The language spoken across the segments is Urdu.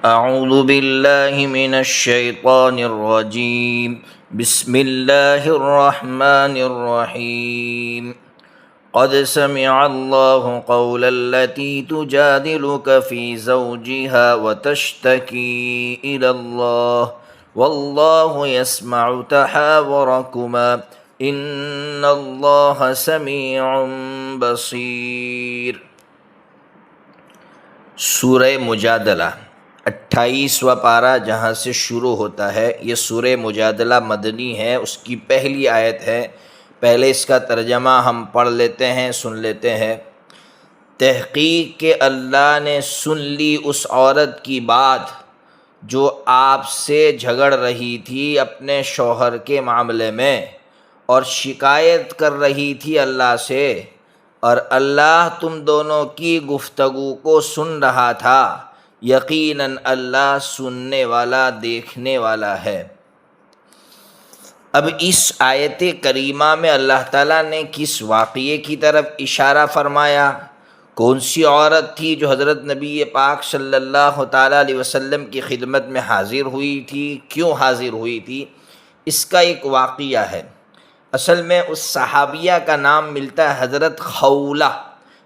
اعوذ باللہ من الشیطان الرجیم بسم اللہ الرحمن الرحیم قد سمع اللہ قول التي تجادلك في زوجها وتشتكي إلى الله والله يسمع تحاوركما إن الله سميع بصير۔ سورہ مجادلہ 28واں پارہ جہاں سے شروع ہوتا ہے، یہ سورہ مجادلہ مدنی ہے، اس کی پہلی آیت ہے۔ پہلے اس کا ترجمہ ہم پڑھ لیتے ہیں، سن لیتے ہیں۔ تحقیق کہ اللہ نے سن لی اس عورت کی بات جو آپ سے جھگڑ رہی تھی اپنے شوہر کے معاملے میں اور شکایت کر رہی تھی اللہ سے، اور اللہ تم دونوں کی گفتگو کو سن رہا تھا۔ یقیناً اللہ سننے والا، دیکھنے والا ہے۔ اب اس آیت کریمہ میں اللہ تعالیٰ نے کس واقعے کی طرف اشارہ فرمایا؟ کون سی عورت تھی جو حضرت نبی پاک صلی اللہ تعالیٰ علیہ وسلم کی خدمت میں حاضر ہوئی تھی؟ کیوں حاضر ہوئی تھی؟ اس کا ایک واقعہ ہے۔ اصل میں اس صحابیہ کا نام ملتا ہے حضرت خولہ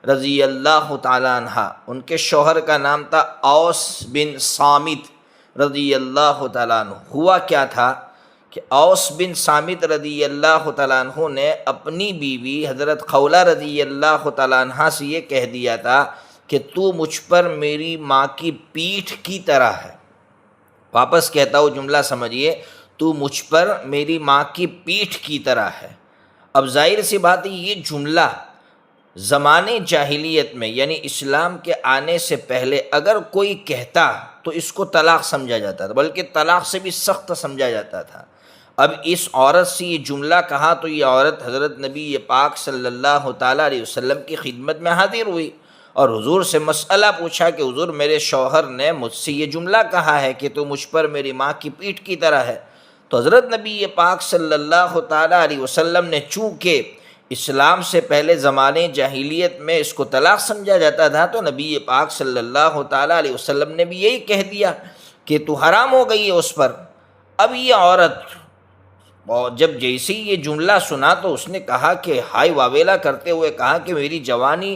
رضی اللہ تعالیٰ عنہ۔ ان کے شوہر کا نام تھا اوس بن صامت رضی اللہ تعالیٰ عنہ۔ ہوا کیا تھا کہ اوس بن صامت رضی اللہ تعالیٰ عنہ نے اپنی بیوی حضرت خولہ رضی اللہ تعالیٰ عنہ سے یہ کہہ دیا تھا کہ تو مجھ پر میری ماں کی پیٹھ کی طرح ہے۔ واپس کہتا ہوں، جملہ سمجھیے، تو مجھ پر میری ماں کی پیٹھ کی طرح ہے۔ اب ظاہر سی بات ہے، یہ جملہ زمانے جاہلیت میں یعنی اسلام کے آنے سے پہلے اگر کوئی کہتا تو اس کو طلاق سمجھا جاتا تھا، بلکہ طلاق سے بھی سخت سمجھا جاتا تھا۔ اب اس عورت سے یہ جملہ کہا تو یہ عورت حضرت نبی پاک صلی اللہ تعالیٰ علیہ وسلم کی خدمت میں حاضر ہوئی اور حضور سے مسئلہ پوچھا کہ حضور میرے شوہر نے مجھ سے یہ جملہ کہا ہے کہ تو مجھ پر میری ماں کی پیٹھ کی طرح ہے۔ تو حضرت نبی پاک صلی اللہ تعالیٰ علیہ وسلم نے چونکہ اسلام سے پہلے زمانے جاہلیت میں اس کو طلاق سمجھا جاتا تھا، تو نبی پاک صلی اللہ تعالیٰ علیہ وسلم نے بھی یہی کہہ دیا کہ تو حرام ہو گئی ہے اس پر۔ اب یہ عورت جب جیسے ہی یہ جملہ سنا تو اس نے کہا کہ ہائے واویلا کرتے ہوئے کہا کہ میری جوانی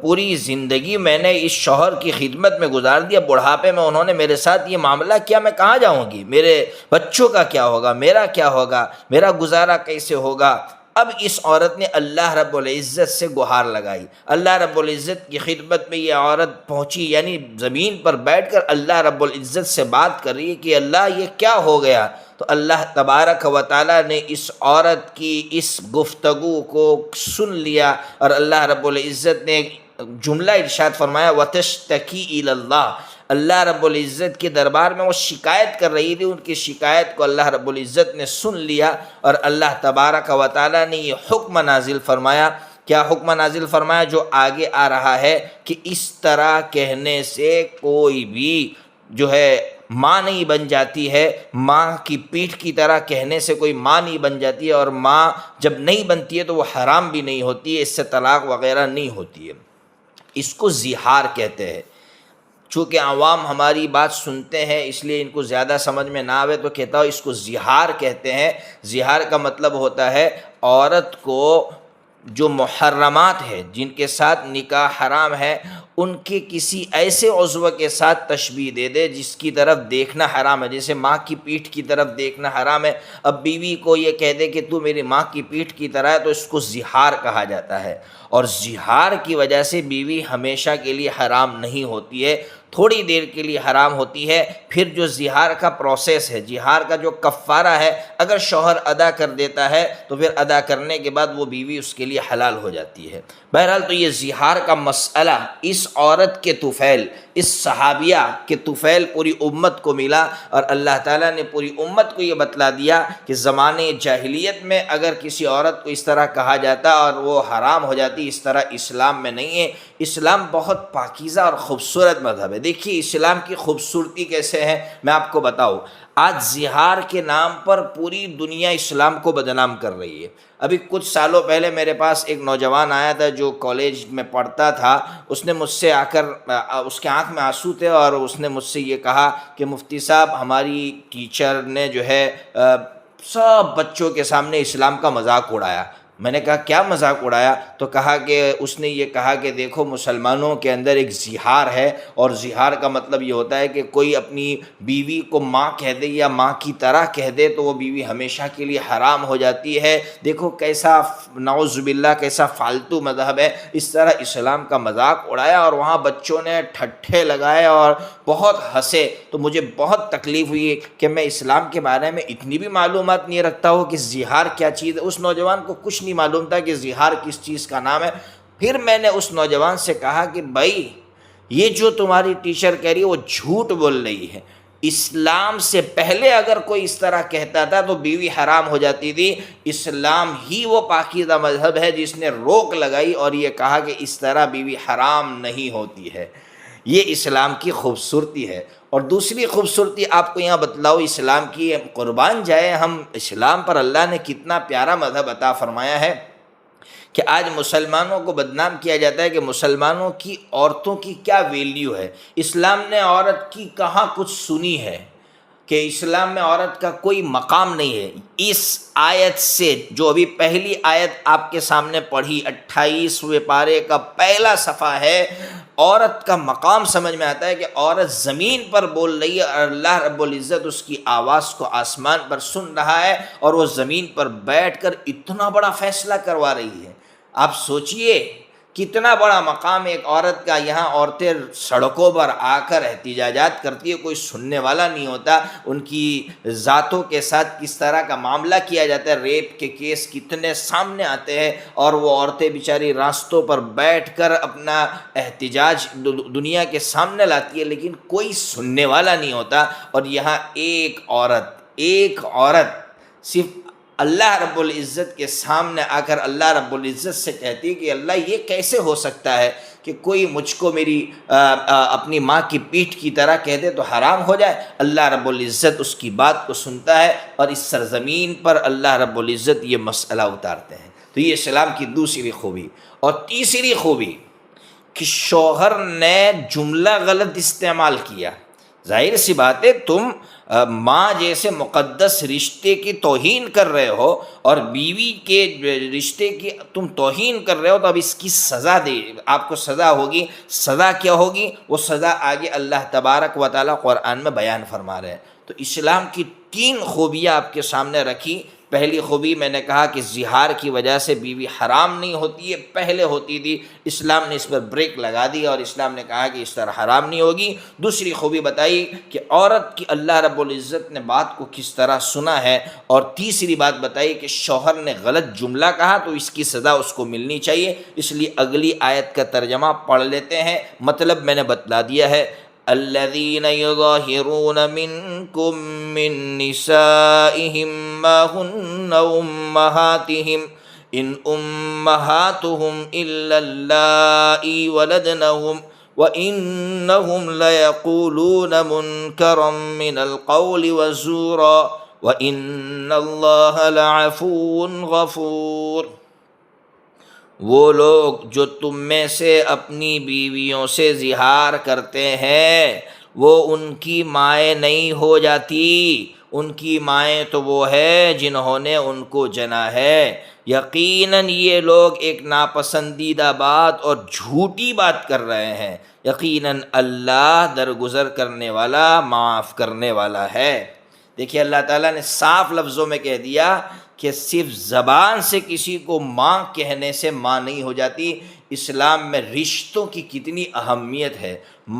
پوری زندگی میں نے اس شوہر کی خدمت میں گزار دیا، بڑھاپے میں انہوں نے میرے ساتھ یہ معاملہ کیا، میں کہاں جاؤں گی؟ میرے بچوں کا کیا ہوگا؟ میرا کیا ہوگا؟ میرا گزارا کیسے ہوگا؟ اب اس عورت نے اللہ رب العزت سے گہار لگائی۔ اللہ رب العزت کی خدمت میں یہ عورت پہنچی، یعنی زمین پر بیٹھ کر اللہ رب العزت سے بات کر رہی ہے کہ اللہ یہ کیا ہو گیا؟ تو اللہ تبارک و تعالیٰ نے اس عورت کی اس گفتگو کو سن لیا اور اللہ رب العزت نے جملہ ارشاد فرمایا وَتَشْتَكِي إِلَى اللَّهِ۔ اللہ رب العزت کے دربار میں وہ شکایت کر رہی تھی، ان کی شکایت کو اللہ رب العزت نے سن لیا اور اللہ تبارک و تعالیٰ نے یہ حکم نازل فرمایا۔ کیا حکم نازل فرمایا؟ جو آگے آ رہا ہے کہ اس طرح کہنے سے کوئی بھی جو ہے ماں نہیں بن جاتی ہے، ماں کی پیٹھ کی طرح کہنے سے کوئی ماں نہیں بن جاتی ہے، اور ماں جب نہیں بنتی ہے تو وہ حرام بھی نہیں ہوتی ہے، اس سے طلاق وغیرہ نہیں ہوتی ہے۔ اس کو زہار کہتے ہیں۔ چونکہ عوام ہماری بات سنتے ہیں اس لیے ان کو زیادہ سمجھ میں نہ آوے تو کہتا ہوں اس کو زہار کہتے ہیں۔ زہار کا مطلب ہوتا ہے عورت کو جو محرمات ہے، جن کے ساتھ نکاح حرام ہے، ان کے کسی ایسے عضو کے ساتھ تشبیہ دے دے جس کی طرف دیکھنا حرام ہے، جیسے ماں کی پیٹھ کی طرف دیکھنا حرام ہے۔ اب بیوی کو یہ کہہ دے کہ تو میری ماں کی پیٹھ کی طرح ہے تو اس کو زہار کہا جاتا ہے، اور زہار کی وجہ سے بیوی ہمیشہ کے لیے حرام نہیں ہوتی ہے، تھوڑی دیر کے لیے حرام ہوتی ہے۔ پھر جو زہار کا پروسیس ہے، زہار کا جو کفارہ ہے، اگر شوہر ادا کر دیتا ہے تو پھر ادا کرنے کے بعد وہ بیوی اس کے لیے حلال ہو جاتی ہے۔ بہرحال تو یہ زہار کا مسئلہ اس عورت کے طفیل، اس صحابیہ کے طفیل پوری امت کو ملا، اور اللہ تعالیٰ نے پوری امت کو یہ بتلا دیا کہ زمانے جاہلیت میں اگر کسی عورت کو اس طرح کہا جاتا اور وہ حرام ہو جاتی، اس طرح اسلام میں نہیں ہے۔ اسلام بہت پاکیزہ اور خوبصورت مذہب ہے۔ دیکھیے اسلام کی خوبصورتی کیسے ہے، میں آپ کو بتاؤں۔ آج زہار کے نام پر پوری دنیا اسلام کو بدنام کر رہی ہے۔ ابھی کچھ سالوں پہلے میرے پاس ایک نوجوان آیا تھا جو کالج میں پڑھتا تھا، اس نے مجھ سے آ کر اس کے آنکھ میں آنسو تھے اور اس نے مجھ سے یہ کہا کہ مفتی صاحب ہماری ٹیچر نے جو ہے سب بچوں کے سامنے اسلام کا مذاق اڑایا۔ میں نے کہا کیا مذاق اڑایا؟ تو کہا کہ اس نے یہ کہا کہ دیکھو مسلمانوں کے اندر ایک زہار ہے، اور زہار کا مطلب یہ ہوتا ہے کہ کوئی اپنی بیوی کو ماں کہہ دے یا ماں کی طرح کہہ دے تو وہ بیوی ہمیشہ کے لیے حرام ہو جاتی ہے۔ دیکھو کیسا نعوذ باللہ کیسا فالتو مذہب ہے۔ اس طرح اسلام کا مذاق اڑایا اور وہاں بچوں نے ٹھٹھے لگائے اور بہت ہنسے۔ تو مجھے بہت تکلیف ہوئی کہ میں اسلام کے بارے میں اتنی بھی معلومات نہیں رکھتا ہوں کہ زہار کیا چیز ہے۔ اس نوجوان کو کچھ نہیں معلوم تھا کہ زہار کس چیز کا نام ہے۔ پھر میں نے اس نوجوان سے کہا کہ بھائی یہ جو تمہاری ٹیچر کہہ رہی ہے وہ جھوٹ بول رہی ہے۔ اسلام سے پہلے اگر کوئی اس طرح کہتا تھا تو بیوی حرام ہو جاتی تھی۔ اسلام ہی وہ پاکیزہ مذہب ہے جس نے روک لگائی اور یہ کہا کہ اس طرح بیوی حرام نہیں ہوتی ہے۔ یہ اسلام کی خوبصورتی ہے۔ اور دوسری خوبصورتی آپ کو یہاں بتلاؤ اسلام کی، قربان جائے ہم اسلام پر، اللہ نے کتنا پیارا مذہب عطا فرمایا ہے کہ آج مسلمانوں کو بدنام کیا جاتا ہے کہ مسلمانوں کی عورتوں کی کیا ویلیو ہے۔ اسلام نے عورت کی کہاں کچھ سنی ہے کہ اسلام میں عورت کا کوئی مقام نہیں ہے۔ اس آیت سے جو ابھی پہلی آیت آپ کے سامنے پڑھی 28ویں پارے کا پہلا صفحہ ہے، عورت کا مقام سمجھ میں آتا ہے کہ عورت زمین پر بول رہی ہے اور اللہ رب العزت اس کی آواز کو آسمان پر سن رہا ہے اور وہ زمین پر بیٹھ کر اتنا بڑا فیصلہ کروا رہی ہے۔ آپ سوچئے کتنا بڑا مقام ایک عورت کا۔ یہاں عورتیں سڑکوں پر آ کر احتجاجات کرتی ہے، کوئی سننے والا نہیں ہوتا۔ ان کی ذاتوں کے ساتھ کس طرح کا معاملہ کیا جاتا ہے، ریپ کے کیس کتنے سامنے آتے ہیں، اور وہ عورتیں بیچاری راستوں پر بیٹھ کر اپنا احتجاج دنیا کے سامنے لاتی ہے، لیکن کوئی سننے والا نہیں ہوتا۔ اور یہاں ایک عورت صرف اللہ رب العزت کے سامنے آ کر اللہ رب العزت سے کہتی ہے کہ اللہ یہ کیسے ہو سکتا ہے کہ کوئی مجھ کو میری اپنی ماں کی پیٹھ کی طرح کہہ دے تو حرام ہو جائے۔ اللہ رب العزت اس کی بات کو سنتا ہے اور اس سرزمین پر اللہ رب العزت یہ مسئلہ اتارتے ہیں۔ تو یہ اسلام کی دوسری خوبی۔ اور تیسری خوبی کہ شوہر نے جملہ غلط استعمال کیا۔ ظاہر سی بات ہے تم ماں جیسے مقدس رشتے کی توہین کر رہے ہو اور بیوی کے رشتے کی تم توہین کر رہے ہو، تو اب اس کی سزا دے، آپ کو سزا ہوگی۔ سزا کیا ہوگی؟ وہ سزا آگے اللہ تبارک و تعالیٰ قرآن میں بیان فرما رہے ہیں۔ تو اسلام کی 3 خوبیاں آپ کے سامنے رکھی۔ پہلی خوبی میں نے کہا کہ زہار کی وجہ سے بیوی حرام نہیں ہوتی ہے، پہلے ہوتی تھی، اسلام نے اس پر بریک لگا دی اور اسلام نے کہا کہ اس طرح حرام نہیں ہوگی۔ دوسری خوبی بتائی کہ عورت کی اللہ رب العزت نے بات کو کس طرح سنا ہے، اور تیسری بات بتائی کہ شوہر نے غلط جملہ کہا تو اس کی سزا اس کو ملنی چاہیے۔ اس لیے اگلی آیت کا ترجمہ پڑھ لیتے ہیں، مطلب میں نے بتلا دیا ہے۔ الذين يظاهرون منكم من نسائهم ما هن أمهاتهم إن أمهاتهم إلا اللائي ولدنهم وإنهم ليقولون منكرا من القول وزورا وإن الله لعفو غفور۔ وہ لوگ جو تم میں سے اپنی بیویوں سے زہار کرتے ہیں وہ ان کی مائیں نہیں ہو جاتی، ان کی مائیں تو وہ ہے جنہوں نے ان کو جنا ہے۔ یقیناً یہ لوگ ایک ناپسندیدہ بات اور جھوٹی بات کر رہے ہیں، یقیناً اللہ درگزر کرنے والا، معاف کرنے والا ہے۔ دیکھیے اللہ تعالیٰ نے صاف لفظوں میں کہہ دیا کہ صرف زبان سے کسی کو ماں کہنے سے ماں نہیں ہو جاتی۔ اسلام میں رشتوں کی کتنی اہمیت ہے۔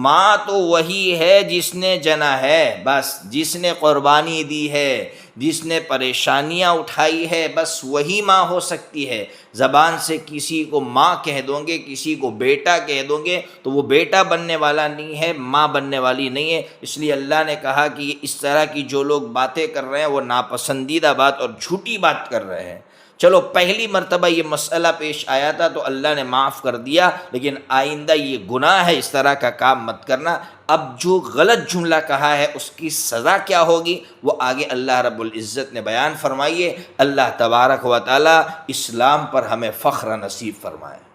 ماں تو وہی ہے جس نے جنا ہے، بس جس نے قربانی دی ہے، جس نے پریشانیاں اٹھائی ہے، بس وہی ماں ہو سکتی ہے۔ زبان سے کسی کو ماں کہہ دو گے، کسی کو بیٹا کہہ دو گے تو وہ بیٹا بننے والا نہیں ہے، ماں بننے والی نہیں ہے۔ اس لیے اللہ نے کہا کہ اس طرح کی جو لوگ باتیں کر رہے ہیں وہ ناپسندیدہ بات اور جھوٹی بات کر رہے ہیں۔ چلو پہلی مرتبہ یہ مسئلہ پیش آیا تھا تو اللہ نے معاف کر دیا، لیکن آئندہ یہ گناہ ہے، اس طرح کا کام مت کرنا۔ اب جو غلط جملہ کہا ہے اس کی سزا کیا ہوگی وہ آگے اللہ رب العزت نے بیان فرمائیے۔ اللہ تبارک و تعالی اسلام پر ہمیں فخر نصیب فرمائے۔